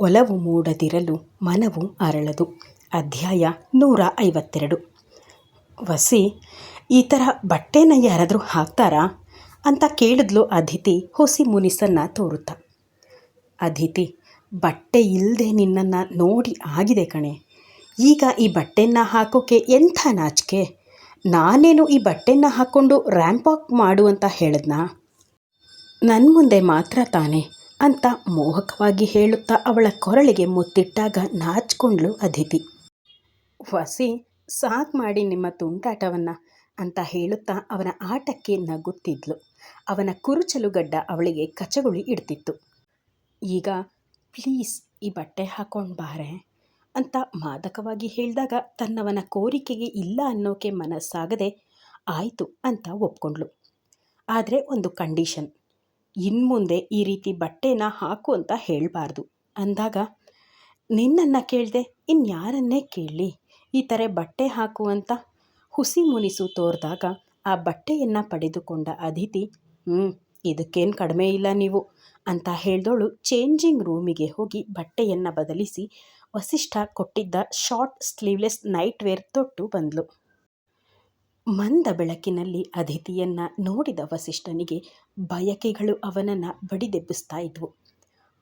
ಒಲವು ಮೂಡದಿರಲು ಮನವು ಅರಳದು. ಅಧ್ಯಾಯ 152. ವಸಿ, ಈ ಥರ ಬಟ್ಟೆನ ಯಾರಾದರೂ ಹಾಕ್ತಾರಾ ಅಂತ ಕೇಳಿದ್ಲು ಅದಿತಿ ಹುಸಿ ಮುನಿಸನ್ನು ತೋರುತ್ತಾ. ಅದಿತಿ, ಬಟ್ಟೆ ಇಲ್ಲದೆ ನಿನ್ನನ್ನು ನೋಡಿ ಆಗಿದೆ ಕಣೆ. ಈಗ ಈ ಬಟ್ಟೆನ ಹಾಕೋಕ್ಕೆ ಎಂಥ ನಾಚಿಕೆ. ನಾನೇನು ಈ ಬಟ್ಟೆನ ಹಾಕ್ಕೊಂಡು ರ್ಯಾಂಪ್ ವಾಕ್ ಮಾಡು ಅಂತ ಹೇಳಿದ್ನಾ? ನನ್ನ ಮುಂದೆ ಮಾತ್ರ ತಾನೆ ಅಂತ ಮೋಹಕವಾಗಿ ಹೇಳುತ್ತಾ ಅವಳ ಕೊರಳಿಗೆ ಮುತ್ತಿಟ್ಟಾಗ ನಾಚಿಕೊಂಡ್ಳು ಅದಿತಿ. ವಸಿ, ಸಾಕು ಮಾಡಿ ನಿಮ್ಮ ತುಂಟಾಟವನ್ನು ಅಂತ ಹೇಳುತ್ತಾ ಅವನ ಆಟಕ್ಕೆ ನಗುತ್ತಿದ್ಲು. ಅವನ ಕುರುಚಲು ಗಡ್ಡ ಅವಳಿಗೆ ಕಚಗುಳಿ ಇಡ್ತಿತ್ತು. ಈಗ ಪ್ಲೀಸ್ ಈ ಬಟ್ಟೆ ಹಾಕ್ಕೊಂಡು ಬಾರೆ ಅಂತ ಮಾದಕವಾಗಿ ಹೇಳಿದಾಗ ತನ್ನವನ ಕೋರಿಕೆಗೆ ಇಲ್ಲ ಅನ್ನೋಕೆ ಮನಸ್ಸಾಗದೆ ಆಯಿತು ಅಂತ ಒಪ್ಕೊಂಡ್ಳು. ಆದರೆ ಒಂದು ಕಂಡೀಷನ್, ಇನ್ಮುಂದೆ ಈ ರೀತಿ ಬಟ್ಟೆನ ಹಾಕು ಅಂತ ಹೇಳಬಾರ್ದು ಅಂದಾಗ, ನಿನ್ನನ್ನು ಕೇಳದೆ ಇನ್ಯಾರನ್ನೇ ಕೇಳಲಿ ಈ ಥರ ಬಟ್ಟೆ ಹಾಕು ಅಂತ ಹುಸಿ ಮುನಿಸು ತೋರಿದಾಗ ಆ ಬಟ್ಟೆಯನ್ನು ಪಡೆದುಕೊಂಡ ಅದಿತಿ, ಇದಕ್ಕೇನು ಕಡಿಮೆ ಇಲ್ಲ ನೀವು ಅಂತ ಹೇಳಿದವಳು ಚೇಂಜಿಂಗ್ ರೂಮಿಗೆ ಹೋಗಿ ಬಟ್ಟೆಯನ್ನು ಬದಲಿಸಿ ವಸಿಷ್ಠ ಕೊಟ್ಟಿದ್ದ ಶಾರ್ಟ್ ಸ್ಲೀವ್ಲೆಸ್ ನೈಟ್ ವೇರ್ ತೊಟ್ಟು ಬಂದಳು. ಮಂದ ಬೆಳಕಿನಲ್ಲಿ ಅದಿತಿಯನ್ನು ನೋಡಿದ ವಸಿಷ್ಠನಿಗೆ ಬಯಕೆಗಳು ಅವನನ್ನು ಬಡಿದೆಬ್ಬಿಸ್ತಾ ಇದ್ವು.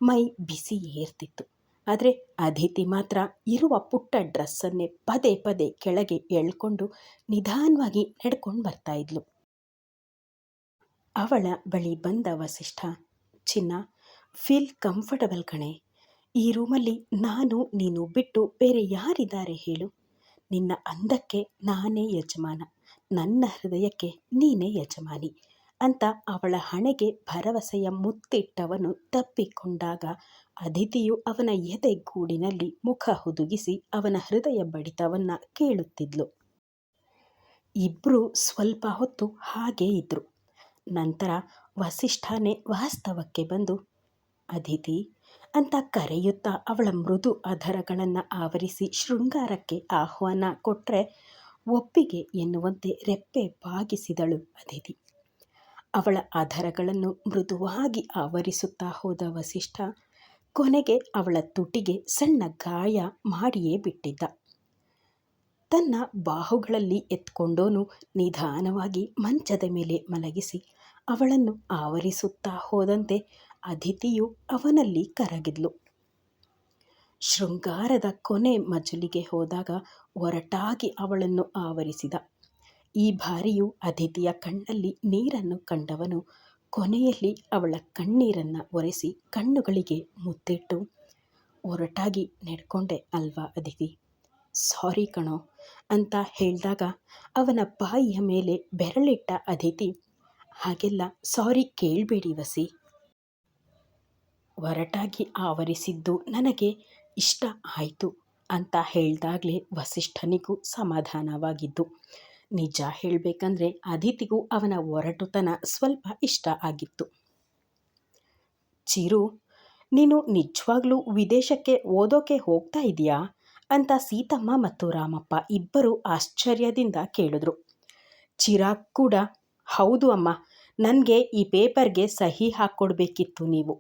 ಮೈ ಬಿಸಿ ಏರ್ತಿತ್ತು. ಆದರೆ ಅದಿತಿ ಮಾತ್ರ ಇರುವ ಪುಟ್ಟ ಡ್ರೆಸ್ಸನ್ನೇ ಪದೇ ಪದೇ ಕೆಳಗೆ ಎಳ್ಕೊಂಡು ನಿಧಾನವಾಗಿ ನಡ್ಕೊಂಡು ಬರ್ತಾ ಇದ್ಲು. ಅವಳ ಬಳಿ ಬಂದ ವಸಿಷ್ಠ, ಚಿನ್ನ, ಫೀಲ್ ಕಂಫರ್ಟಬಲ್ ಕಣೆ. ಈ ರೂಮಲ್ಲಿ ನಾನು ನೀನು ಬಿಟ್ಟು ಬೇರೆ ಯಾರಿದ್ದಾರೆ ಹೇಳು? ನಿನ್ನ ಅಂದಕ್ಕೆ ನಾನೇ ಯಜಮಾನ, ನನ್ನ ಹೃದಯಕ್ಕೆ ನೀನೇ ಯಜಮಾನಿ ಅಂತ ಅವಳ ಹಣೆಗೆ ಭರವಸೆಯ ಮುತ್ತಿಟ್ಟವನು ತಪ್ಪಿಕೊಂಡಾಗ ಅದಿತಿಯು ಅವನ ಎದೆಗೂಡಿನಲ್ಲಿ ಮುಖ ಹುದುಗಿಸಿ ಅವನ ಹೃದಯ ಬಡಿತವನ್ನು ಕೇಳುತ್ತಿದ್ಲು. ಇಬ್ಬರು ಸ್ವಲ್ಪ ಹೊತ್ತು ಹಾಗೇ ಇದ್ದರು. ನಂತರ ವಸಿಷ್ಠನೇ ವಾಸ್ತವಕ್ಕೆ ಬಂದು, ಅದಿತಿ ಅಂತ ಕರೆಯುತ್ತಾ ಅವಳ ಮೃದು ಅಧರಗಳನ್ನು ಆವರಿಸಿ ಶೃಂಗಾರಕ್ಕೆ ಆಹ್ವಾನ ಕೊಟ್ಟರೆ ಒಪ್ಪಿಗೆ ಎನ್ನುವಂತೆ ರೆಪ್ಪೆ ಬಾಗಿಸಿದಳು ಅದಿತಿ. ಅವಳ ಅಧರಗಳನ್ನು ಮೃದುವಾಗಿ ಆವರಿಸುತ್ತಾ ಹೋದ ವಸಿಷ್ಠ ಕೊನೆಗೆ ಅವಳ ತುಟಿಗೆ ಸಣ್ಣ ಗಾಯ ಮಾಡಿಯೇ ಬಿಟ್ಟಿದ್ದ. ತನ್ನ ಬಾಹುಗಳಲ್ಲಿ ಎತ್ಕೊಂಡೋನು ನಿಧಾನವಾಗಿ ಮಂಚದ ಮೇಲೆ ಮಲಗಿಸಿ ಅವಳನ್ನು ಆವರಿಸುತ್ತಾ ಹೋದಂತೆ ಅದಿತಿಯು ಅವನಲ್ಲಿ ಕರಗಿದ್ಲು. ಶೃಂಗಾರದ ಕೊನೆ ಮಜಲಿಗೆ ಹೋದಾಗ ಒರಟಾಗಿ ಅವಳನ್ನು ಆವರಿಸಿದ. ಈ ಬಾರಿಯೂ ಅದಿತಿಯ ಕಣ್ಣಲ್ಲಿ ನೀರನ್ನು ಕಂಡವನು ಕೊನೆಯಲ್ಲಿ ಅವಳ ಕಣ್ಣೀರನ್ನು ಒರೆಸಿ ಕಣ್ಣುಗಳಿಗೆ ಮುತ್ತಿಟ್ಟು, ಒರಟಾಗಿ ನಡ್ಕೊಂಡೆ ಅಲ್ವಾ ಅದಿತಿ, ಸಾರಿ ಕಣೋ ಅಂತ ಹೇಳಿದಾಗ ಅವನ ಬಾಯಿಯ ಮೇಲೆ ಬೆರಳಿಟ್ಟ ಅದಿತಿ, ಹಾಗೆಲ್ಲ ಸಾರಿ ಕೇಳಬೇಡಿ ವಸಿ. ಒರಟಾಗಿ ಆವರಿಸಿದ್ದು ನನಗೆ ಇಷ್ಟ ಆಯಿತು ಅಂತ ಹೇಳಿದಾಗಲೇ ವಸಿಷ್ಠನಿಗೂ ಸಮಾಧಾನವಾಗಿದ್ದು. ನಿಜ ಹೇಳಬೇಕಂದ್ರೆ ಅದಿತಿಗೂ ಅವನ ಒರಟುತನ ಸ್ವಲ್ಪ ಇಷ್ಟ ಆಗಿತ್ತು. ಚಿರು, ನೀನು ನಿಜವಾಗ್ಲೂ ವಿದೇಶಕ್ಕೆ ಓದೋಕೆ ಹೋಗ್ತಾ ಇದೆಯಾ ಅಂತ ಸೀತಮ್ಮ ಮತ್ತು ರಾಮಪ್ಪ ಇಬ್ಬರು ಆಶ್ಚರ್ಯದಿಂದ ಕೇಳಿದ್ರು. ಚಿರಾಗ್ ಕೂಡ, ಹೌದು ಅಮ್ಮ, ನನಗೆ ಈ ಪೇಪರ್ಗೆ ಸಹಿ ಹಾಕ್ಕೊಡ್ಬೇಕಿತ್ತು ನೀವು,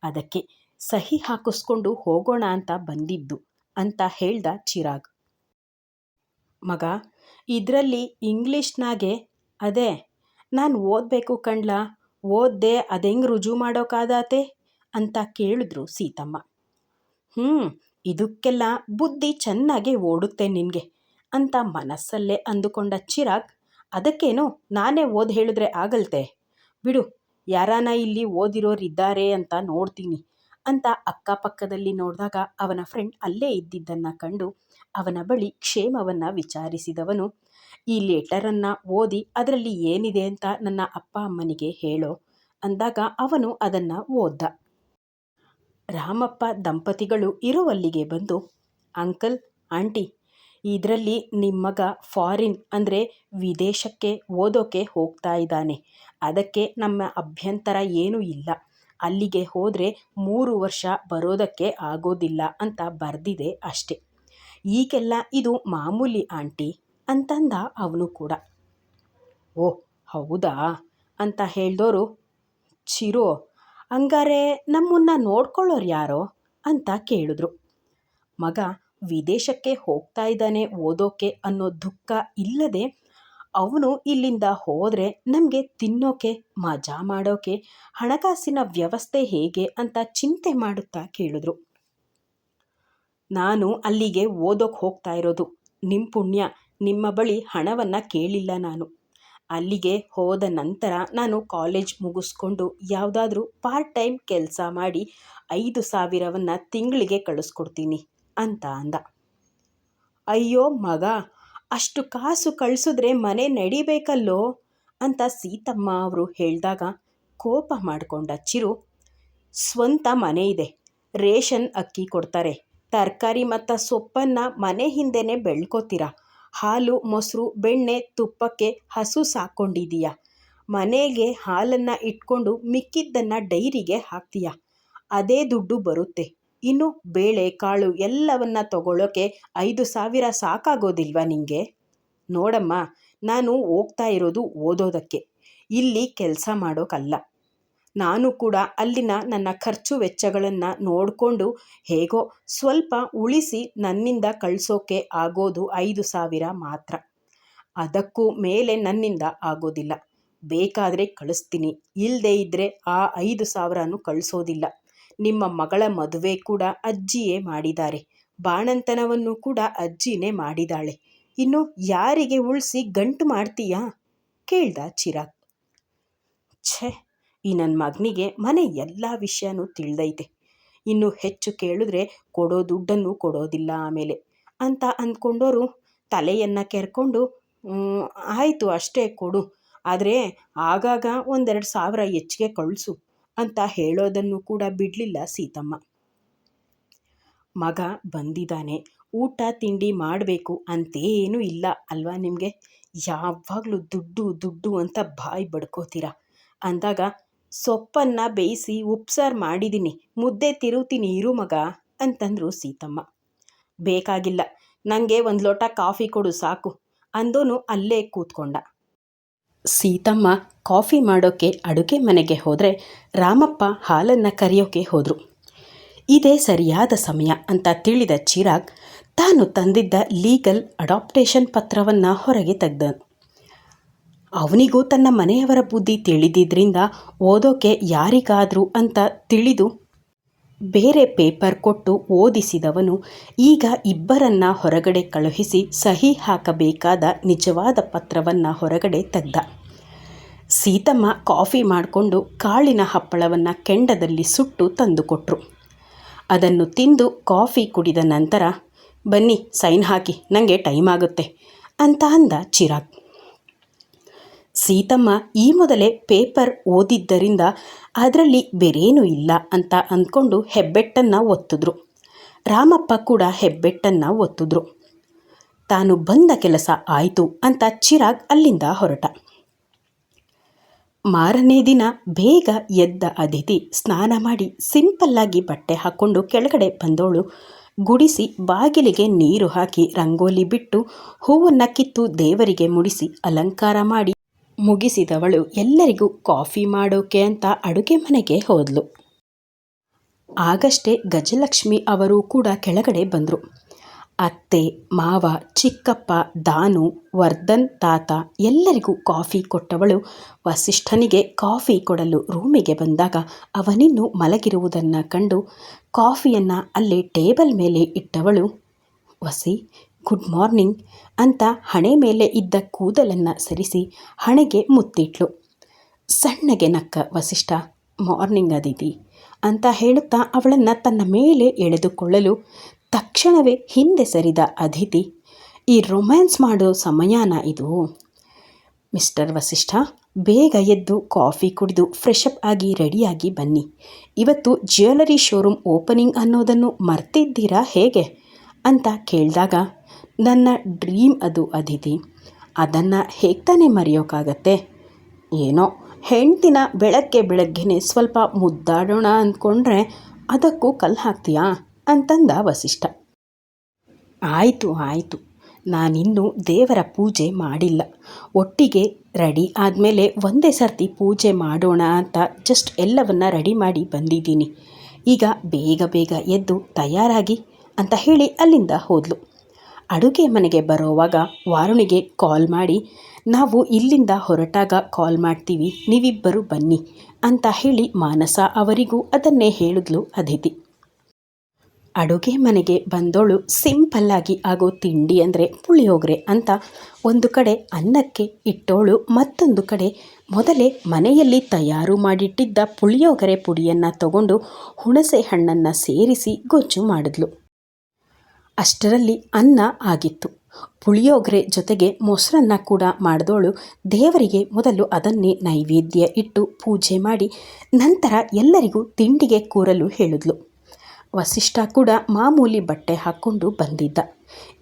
ಅದಕ್ಕೆ ಸಹಿ ಹಾಕಿಸ್ಕೊಂಡು ಹೋಗೋಣ ಅಂತ ಬಂದಿದ್ದು ಅಂತ ಹೇಳ್ದ ಚಿರಾಗ್. ಮಗ, ಇದರಲ್ಲಿ ಇಂಗ್ಲೀಷ್ನಾಗೆ ಅದೇ ನಾನು ಓದಬೇಕು ಕಣ್ಲ, ಓದ್ದೆ ಅದೆಂಗೆ ರುಜು ಮಾಡೋಕ್ಕಾದಾತೆ ಅಂತ ಕೇಳಿದ್ರು ಸೀತಮ್ಮ. ಇದಕ್ಕೆಲ್ಲ ಬುದ್ಧಿ ಚೆನ್ನಾಗೇ ಓಡುತ್ತೆ ನಿನಗೆ ಅಂತ ಮನಸ್ಸಲ್ಲೇ ಅಂದುಕೊಂಡ ಚಿರಾಗ್, ಅದಕ್ಕೇನು ನಾನೇ ಓದಿ ಹೇಳಿದ್ರೆ ಆಗಲ್ತೆ ಬಿಡು, ಯಾರಾನ ಇಲ್ಲಿ ಓದಿರೋರಿದ್ದಾರೆ ಅಂತ ನೋಡ್ತೀನಿ ಅಂತ ಅಕ್ಕಪಕ್ಕದಲ್ಲಿ ನೋಡಿದಾಗ ಅವನ ಫ್ರೆಂಡ್ ಅಲ್ಲೇ ಇದ್ದಿದ್ದನ್ನು ಕಂಡು ಅವನ ಬಳಿ ಕ್ಷೇಮವನ್ನು ವಿಚಾರಿಸಿದವನು, ಈ ಲೆಟರನ್ನು ಓದಿ ಅದರಲ್ಲಿ ಏನಿದೆ ಅಂತ ನನ್ನ ಅಪ್ಪ ಅಮ್ಮನಿಗೆ ಹೇಳೋ ಅಂದಾಗ ಅವನು ಅದನ್ನು ಓದ್ದ. ರಾಮಪ್ಪ ದಂಪತಿಗಳು ಇರುವಲ್ಲಿಗೆ ಬಂದು, ಅಂಕಲ್, ಆಂಟಿ, ಇದರಲ್ಲಿ ನಿಮ್ಮ ಮಗ ಫಾರಿನ್ ಅಂದರೆ ವಿದೇಶಕ್ಕೆ ಓದೋಕೆ ಹೋಗ್ತಾ ಇದ್ದಾನೆ, ಅದಕ್ಕೆ ನಮ್ಮ ಅಭ್ಯಂತರ ಏನೂ ಇಲ್ಲ, ಅಲ್ಲಿಗೆ ಹೋದರೆ 3 ವರ್ಷ ಬರೋದಕ್ಕೆ ಆಗೋದಿಲ್ಲ ಅಂತ ಬರೆದಿದೆ ಅಷ್ಟೆ, ಈಗೆಲ್ಲ ಇದು ಮಾಮೂಲಿ ಆಂಟಿ ಅಂತಂದ ಅವನು ಕೂಡ. ಓ ಹೌದಾ ಅಂತ ಹೇಳಿದವರು, ಚಿರು, ಹಂಗಾರೆ ನಮ್ಮನ್ನು ನೋಡ್ಕೊಳ್ಳೋರು ಯಾರೋ ಅಂತ ಕೇಳಿದ್ರು. ಮಗ ವಿದೇಶಕ್ಕೆ ಹೋಗ್ತಾ ಇದ್ದಾನೆ ಓದೋಕೆ ಅನ್ನೋ ದುಃಖ ಇಲ್ಲದೆ ಅವನು ಇಲ್ಲಿಂದ ಹೋದರೆ ನಮಗೆ ತಿನ್ನೋಕೆ ಮಜಾ ಮಾಡೋಕೆ ಹಣಕಾಸಿನ ವ್ಯವಸ್ಥೆ ಹೇಗೆ ಅಂತ ಚಿಂತೆ ಮಾಡುತ್ತಾ ಕೇಳಿದ್ರು. ನಾನು ಅಲ್ಲಿಗೆ ಓದೋಕೆ ಹೋಗ್ತಾ ಇರೋದು. ನಿಮ್ಮ ಪುಣ್ಯ, ನಿಮ್ಮ ಬಳಿ ಹಣವನ್ನು ಕೇಳಿಲ್ಲ ನಾನು. ಅಲ್ಲಿಗೆ ಹೋದ ನಂತರ ನಾನು ಕಾಲೇಜ್ ಮುಗಿಸ್ಕೊಂಡು ಯಾವುದಾದ್ರೂ ಪಾರ್ಟ್ ಟೈಮ್ ಕೆಲಸ ಮಾಡಿ 5,000 ತಿಂಗಳಿಗೆ ಕಳಿಸ್ಕೊಡ್ತೀನಿ ಅಂತ ಅಂದ. ಅಯ್ಯೋ ಮಗ, ಅಷ್ಟು ಕಾಸು ಕಳಿಸಿದ್ರೆ ಮನೆ ನಡಿಬೇಕಲ್ಲೋ ಅಂತ ಸೀತಮ್ಮ ಅವರು ಹೇಳಿದಾಗ ಕೋಪ ಮಾಡಿಕೊಂಡ ಚಿರು, ಸ್ವಂತ ಮನೆ ಇದೆ, ರೇಷನ್ ಅಕ್ಕಿ ಕೊಡ್ತಾರೆ, ತರಕಾರಿ ಮತ್ತು ಸೊಪ್ಪನ್ನು ಮನೆ ಹಿಂದೆನೇ ಬೆಳ್ಕೋತೀರ, ಹಾಲು ಮೊಸರು ಬೆಣ್ಣೆ ತುಪ್ಪಕ್ಕೆ ಹಸು ಸಾಕ್ಕೊಂಡಿದ್ದೀಯ, ಮನೆಗೆ ಹಾಲನ್ನು ಇಟ್ಕೊಂಡು ಮಿಕ್ಕಿದ್ದನ್ನು ಡೈರಿಗೆ ಹಾಕ್ತೀಯ, ಅದೇ ದುಡ್ಡು ಬರುತ್ತೆ. ಇನ್ನು ಬೇಳೆ ಕಾಳು ಎಲ್ಲವನ್ನ ತಗೊಳ್ಳೋಕೆ 5,000 ಸಾಕಾಗೋದಿಲ್ವಾ ನಿಮಗೆ? ನೋಡಮ್ಮ, ನಾನು ಹೋಗ್ತಾ ಇರೋದು ಓದೋದಕ್ಕೆ, ಇಲ್ಲಿ ಕೆಲಸ ಮಾಡೋಕ್ಕಲ್ಲ. ನಾನು ಕೂಡ ಅಲ್ಲಿನ ನನ್ನ ಖರ್ಚು ವೆಚ್ಚಗಳನ್ನು ನೋಡಿಕೊಂಡು ಹೇಗೋ ಸ್ವಲ್ಪ ಉಳಿಸಿ ನನ್ನಿಂದ ಕಳಿಸೋಕೆ ಆಗೋದು 5,000 ಮಾತ್ರ. ಅದಕ್ಕೂ ಮೇಲೆ ನನ್ನಿಂದ ಆಗೋದಿಲ್ಲ. ಬೇಕಾದರೆ ಕಳಿಸ್ತೀನಿ, ಇಲ್ಲದೇ ಇದ್ದರೆ ಆ 5,000 ಕಳಿಸೋದಿಲ್ಲ. ನಿಮ್ಮ ಮಗಳ ಮದುವೆ ಕೂಡ ಅಜ್ಜಿಯೇ ಮಾಡಿದ್ದಾರೆ, ಬಾಣಂತನವನ್ನು ಕೂಡ ಅಜ್ಜಿನೇ ಮಾಡಿದಾಳೆ. ಇನ್ನು ಯಾರಿಗೆ ಉಳಿಸಿ ಗಂಟು ಮಾಡ್ತೀಯಾ ಕೇಳ್ದ ಚಿರಾಗ್. ಛೇ, ಈ ನನ್ನ ಮಗನಿಗೆ ಮನೆ ಎಲ್ಲ ವಿಷಯನೂ ತಿಳಿದೈತೆ, ಇನ್ನು ಹೆಚ್ಚು ಕೇಳಿದ್ರೆ ಕೊಡೋ ದುಡ್ಡನ್ನು ಕೊಡೋದಿಲ್ಲ ಆಮೇಲೆ ಅಂತ ಅಂದ್ಕೊಂಡವರು ತಲೆಯನ್ನು ಕೆರ್ಕೊಂಡು ಆಯಿತು ಅಷ್ಟೇ ಕೊಡು, ಆದರೆ ಆಗಾಗ 1-2 ಸಾವಿರ ಹೆಚ್ಚಿಗೆ ಕಳಿಸು ಅಂತ ಹೇಳೋದನ್ನು ಕೂಡ ಬಿಡಲಿಲ್ಲ ಸೀತಮ್ಮ. ಮಗ ಬಂದಿದ್ದಾನೆ, ಊಟ ತಿಂಡಿ ಮಾಡಬೇಕು ಅಂತೇನೂ ಇಲ್ಲ ಅಲ್ವಾ ನಿಮಗೆ? ಯಾವಾಗಲೂ ದುಡ್ಡು ದುಡ್ಡು ಅಂತ ಬಾಯಿ ಬಡ್ಕೋತೀರ ಅಂದಾಗ ಸೊಪ್ಪನ್ನು ಬೇಯಿಸಿ ಉಪ್ಸಾರು ಮಾಡಿದ್ದೀನಿ, ಮುದ್ದೆ ತಿರುವ್ತೀನಿ ಇರು ಮಗ ಅಂತಂದರು ಸೀತಮ್ಮ. ಬೇಕಾಗಿಲ್ಲ, ನನಗೆ 1 ಲೋಟ ಕಾಫಿ ಕೊಡು ಸಾಕು ಅಂದೋನು ಅಲ್ಲೇ ಕೂತ್ಕೊಂಡ. ಸೀತಮ್ಮ ಕಾಫಿ ಮಾಡೋಕ್ಕೆ ಅಡುಗೆ ಮನೆಗೆ ಹೋದರೆ ರಾಮಪ್ಪ ಹಾಲನ್ನು ಕರೆಯೋಕೆ ಹೋದರು. ಇದೇ ಸರಿಯಾದ ಸಮಯ ಅಂತ ತಿಳಿದ ಚಿರಾಗ್ ತಾನು ತಂದಿದ್ದ ಲೀಗಲ್ ಅಡಾಪ್ಟೇಷನ್ ಪತ್ರವನ್ನು ಹೊರಗೆ ತೆಗೆದನು. ಅವನಿಗೂ ತನ್ನ ಮನೆಯವರ ಬುದ್ಧಿ ತಿಳಿದಿದ್ದರಿಂದ ಓದೋಕೆ ಯಾರಿಗಾದರೂ ಅಂತ ತಿಳಿದು ಬೇರೆ ಪೇಪರ್ ಕೊಟ್ಟು ಓದಿಸಿದವನು ಈಗ ಇಬ್ಬರನ್ನ ಹೊರಗಡೆ ಕಳುಹಿಸಿ ಸಹಿ ಹಾಕಬೇಕಾದ ನಿಜವಾದ ಪತ್ರವನ್ನು ಹೊರಗಡೆ ತೆಗೆದ. ಸೀತಮ್ಮ ಕಾಫಿ ಮಾಡಿಕೊಂಡು ಕಾಳಿನ ಹಪ್ಪಳವನ್ನು ಕೆಂಡದಲ್ಲಿ ಸುಟ್ಟು ತಂದುಕೊಟ್ರು. ಅದನ್ನು ತಿಂದು ಕಾಫಿ ಕುಡಿದ ನಂತರ ಬನ್ನಿ ಸೈನ್ ಹಾಕಿ, ನನಗೆ ಟೈಮ್ ಆಗುತ್ತೆ ಅಂತ ಅಂದ ಚಿರಾಗ್. ಸೀತಮ್ಮ ಈ ಮೊದಲೇ ಪೇಪರ್ ಓದಿದ್ದರಿಂದ ಅದರಲ್ಲಿ ಬೇರೇನೂ ಇಲ್ಲ ಅಂತ ಅಂದ್ಕೊಂಡು ಹೆಬ್ಬೆಟ್ಟನ್ನು ಒತ್ತಿದ್ರು. ರಾಮಪ್ಪ ಕೂಡ ಹೆಬ್ಬೆಟ್ಟನ್ನು ಒತ್ತಿದ್ರು. ತಾನು ಬಂದ ಕೆಲಸ ಆಯಿತು ಅಂತ ಚಿರಾಗ್ ಅಲ್ಲಿಂದ ಹೊರಟ. ಮಾರನೇ ದಿನ ಬೇಗ ಎದ್ದ ಅದಿತಿ ಸ್ನಾನ ಮಾಡಿ ಸಿಂಪಲ್ಲಾಗಿ ಬಟ್ಟೆ ಹಾಕ್ಕೊಂಡು ಕೆಳಗಡೆ ಬಂದವಳು ಗುಡಿಸಿ ಬಾಗಿಲಿಗೆ ನೀರು ಹಾಕಿ ರಂಗೋಲಿ ಬಿಟ್ಟು ಹೂವನ್ನು ಕಿತ್ತು ದೇವರಿಗೆ ಮುಡಿಸಿ ಅಲಂಕಾರ ಮಾಡಿ ಮುಗಿಸಿದವಳು ಎಲ್ಲರಿಗೂ ಕಾಫಿ ಮಾಡೋಕೆ ಅಂತ ಅಡುಗೆ ಮನೆಗೆ ಹೋದ್ಲು. ಆಗಷ್ಟೇ ಗಜಲಕ್ಷ್ಮಿ ಅವರು ಕೂಡ ಕೆಳಗಡೆ ಬಂದರು. ಅತ್ತೆ ಮಾವ ಚಿಕ್ಕಪ್ಪ ದಾನು ವರ್ಧನ್ ತಾತ ಎಲ್ಲರಿಗೂ ಕಾಫಿ ಕೊಟ್ಟವಳು ವಸಿಷ್ಠನಿಗೆ ಕಾಫಿ ಕೊಡಲು ರೂಮಿಗೆ ಬಂದಾಗ ಅವನಿನ್ನೂ ಮಲಗಿರುವುದನ್ನು ಕಂಡು ಕಾಫಿಯನ್ನು ಅಲ್ಲೇ ಟೇಬಲ್ ಮೇಲೆ ಇಟ್ಟವಳು, ವಸಿ ಗುಡ್ ಮಾರ್ನಿಂಗ್ ಅಂತ ಹಣೆ ಮೇಲೆ ಇದ್ದ ಕೂದಲನ್ನು ಸರಿಸಿ ಹಣೆಗೆ ಮುತ್ತಿಟ್ಲು. ಸಣ್ಣಗೆ ನಕ್ಕ ವಸಿಷ್ಠ, ಮಾರ್ನಿಂಗ್ ಅದಿತಿ ಅಂತ ಹೇಳುತ್ತಾ ಅವಳನ್ನು ತನ್ನ ಮೇಲೆ ಎಳೆದುಕೊಳ್ಳಲು ತಕ್ಷಣವೇ ಹಿಂದೆ ಸರಿದ ಅದಿತಿ, ಈ ರೊಮ್ಯಾನ್ಸ್ ಮಾಡೋ ಸಮಯನ ಇದು? ಮಿಸ್ಟರ್ ವಸಿಷ್ಠ, ಬೇಗ ಎದ್ದು ಕಾಫಿ ಕುಡಿದು ಫ್ರೆಶಪ್ ಆಗಿ ರೆಡಿಯಾಗಿ ಬನ್ನಿ. ಇವತ್ತು ಜ್ಯುವೆಲರಿ ಶೋರೂಮ್ ಓಪನಿಂಗ್ ಅನ್ನೋದನ್ನು ಮರ್ತಿದ್ದೀರಾ ಹೇಗೆ ಅಂತ ಕೇಳಿದಾಗ, ನನ್ನ ಡ್ರೀಮ್ ಅದು ಅದಿತಿ, ಅದನ್ನು ಹೇಗೆ ತಾನೇ ಮರೆಯೋಕ್ಕಾಗತ್ತೆ? ಏನೋ ಹೆಂಡ್ತಿನ ಬೆಳಗ್ಗೆನೇ ಸ್ವಲ್ಪ ಮುದ್ದಾಡೋಣ ಅಂದ್ಕೊಂಡ್ರೆ ಅದಕ್ಕೂ ಕಲ್ಲು ಹಾಕ್ತೀಯಾ ಅಂತಂದ ವಸಿಷ್ಠ. ಆಯಿತು, ನಾನಿನ್ನೂ ದೇವರ ಪೂಜೆ ಮಾಡಿಲ್ಲ, ಒಟ್ಟಿಗೆ ರೆಡಿ ಆದಮೇಲೆ ಒಂದೇ ಸರ್ತಿ ಪೂಜೆ ಮಾಡೋಣ ಅಂತ ಜಸ್ಟ್ ಎಲ್ಲವನ್ನ ರೆಡಿ ಮಾಡಿ ಬಂದಿದ್ದೀನಿ. ಈಗ ಬೇಗ ಬೇಗ ಎದ್ದು ತಯಾರಾಗಿ ಅಂತ ಹೇಳಿ ಅಲ್ಲಿಂದ ಹೋದ್ಲು. ಅಡುಗೆ ಮನೆಗೆ ಬರೋವಾಗ ವಾರುಣಿಗೆ ಕಾಲ್ ಮಾಡಿ, ನಾವು ಇಲ್ಲಿಂದ ಹೊರಟಾಗ ಕಾಲ್ ಮಾಡ್ತೀವಿ, ನೀವಿಬ್ಬರು ಬನ್ನಿ ಅಂತ ಹೇಳಿ ಮಾನಸ ಅವರಿಗೂ ಅದನ್ನೇ ಹೇಳಿದ್ಲು ಅದಿತಿ. ಅಡುಗೆ ಮನೆಗೆ ಬಂದೋಳು ಸಿಂಪಲ್ಲಾಗಿ ಆಗೋ ತಿಂಡಿ ಅಂದರೆ ಪುಳಿಯೋಗರೆ ಅಂತ ಒಂದು ಕಡೆ ಅನ್ನಕ್ಕೆ ಇಟ್ಟೋಳು, ಮತ್ತೊಂದು ಕಡೆ ಮೊದಲೇ ಮನೆಯಲ್ಲಿ ತಯಾರು ಮಾಡಿಟ್ಟಿದ್ದ ಪುಳಿಯೋಗರೆ ಪುಡಿಯನ್ನು ತಗೊಂಡು ಹುಣಸೆ ಹಣ್ಣನ್ನು ಸೇರಿಸಿ ಗೊಜ್ಜು ಮಾಡಿದ್ಲು. ಅಷ್ಟರಲ್ಲಿ ಅನ್ನ ಆಗಿತ್ತು. ಪುಳಿಯೋಗರೆ ಜೊತೆಗೆ ಮೊಸರನ್ನ ಕೂಡ ಮಾಡಿದೋಳು ದೇವರಿಗೆ ಮೊದಲು ಅದನ್ನೇ ನೈವೇದ್ಯ ಇಟ್ಟು ಪೂಜೆ ಮಾಡಿ ನಂತರ ಎಲ್ಲರಿಗೂ ತಿಂಡಿಗೆ ಕೂರಲು ಹೇಳಿದ್ಲು. ವಸಿಷ್ಠ ಕೂಡ ಮಾಮೂಲಿ ಬಟ್ಟೆ ಹಾಕ್ಕೊಂಡು ಬಂದಿದ್ದ.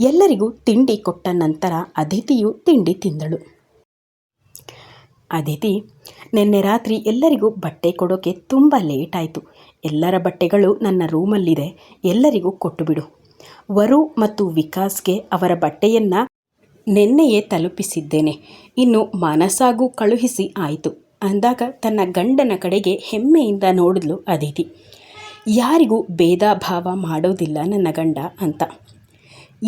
ಎಲ್ಲರಿಗೂ ತಿಂಡಿ ಕೊಟ್ಟ ನಂತರ ಅದಿತಿಯು ತಿಂಡಿ ತಿಂದಳು. ಅದಿತಿ, ನಿನ್ನೆ ರಾತ್ರಿ ಎಲ್ಲರಿಗೂ ಬಟ್ಟೆ ಕೊಡೋಕೆ ತುಂಬ ಲೇಟ್ ಆಯಿತು. ಎಲ್ಲರ ಬಟ್ಟೆಗಳು ನನ್ನ ರೂಮಲ್ಲಿದೆ, ಎಲ್ಲರಿಗೂ ಕೊಟ್ಟುಬಿಡು. ವರು ಮತ್ತು ವಿಕಾಸ್ಗೆ ಅವರ ಬಟ್ಟೆಯನ್ನು ನಿನ್ನೆಯೇ ತಲುಪಿಸಿದ್ದೇನೆ, ಇನ್ನು ಮಾನಸಾಗೂ ಕಳುಹಿಸಿ ಆಯಿತು ಅಂದಾಗ ತನ್ನ ಗಂಡನ ಕಡೆಗೆ ಹೆಮ್ಮೆಯಿಂದ ನೋಡಿದ್ಲು ಅದಿತಿ. ಯಾರಿಗೂ ಭೇದ ಭಾವ ಮಾಡೋದಿಲ್ಲ ನನ್ನ ಗಂಡ ಅಂತ.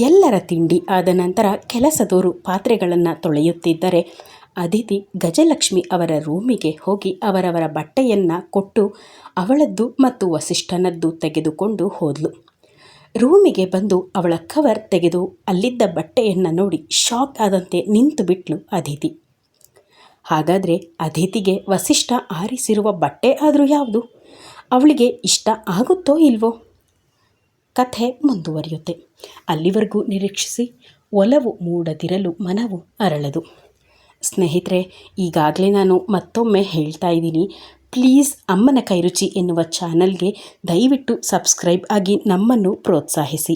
ಎಲ್ಲರ ತಿಂಡಿ ಆದ ನಂತರ ಕೆಲಸದವರು ಪಾತ್ರೆಗಳನ್ನು ತೊಳೆಯುತ್ತಿದ್ದರೆ ಅದಿತಿ ಗಜಲಕ್ಷ್ಮಿ ಅವರ ರೂಮಿಗೆ ಹೋಗಿ ಅವರವರ ಬಟ್ಟೆಯನ್ನು ಕೊಟ್ಟು ಅವಳದ್ದು ಮತ್ತು ವಸಿಷ್ಠನದ್ದು ತೆಗೆದುಕೊಂಡು ಹೋದ್ಲು. ರೂಮಿಗೆ ಬಂದು ಅವಳ ಕವರ್ ತೆಗೆದು ಅಲ್ಲಿದ್ದ ಬಟ್ಟೆಯನ್ನು ನೋಡಿ ಶಾಕ್ ಆದಂತೆ ನಿಂತು ಬಿಟ್ಲು ಅದಿತಿ. ಹಾಗಾದರೆ ಅದಿತಿಗೆ ವಸಿಷ್ಠ ಆರಿಸಿರುವ ಬಟ್ಟೆ ಆದರೂ ಯಾವುದು? ಅವಳಿಗೆ ಇಷ್ಟ ಆಗುತ್ತೋ ಇಲ್ವೋ? ಕಥೆ ಮುಂದುವರಿಯುತ್ತೆ. ಅಲ್ಲಿವರೆಗೂ ನಿರೀಕ್ಷಿಸಿ. ಒಲವು ಮೂಡದಿರಲು ಮನವು ಅರಳದು. ಸ್ನೇಹಿತರೆ, ಈಗಾಗಲೇ ನಾನು ಮತ್ತೊಮ್ಮೆ ಹೇಳ್ತಾ ಇದ್ದೀನಿ, ಪ್ಲೀಸ್ ಅಮ್ಮನ ಕೈರುಚಿ ಎನ್ನುವ ಚಾನಲ್ಗೆ ದಯವಿಟ್ಟು ಸಬ್ಸ್ಕ್ರೈಬ್ ಆಗಿ ನಮ್ಮನ್ನು ಪ್ರೋತ್ಸಾಹಿಸಿ.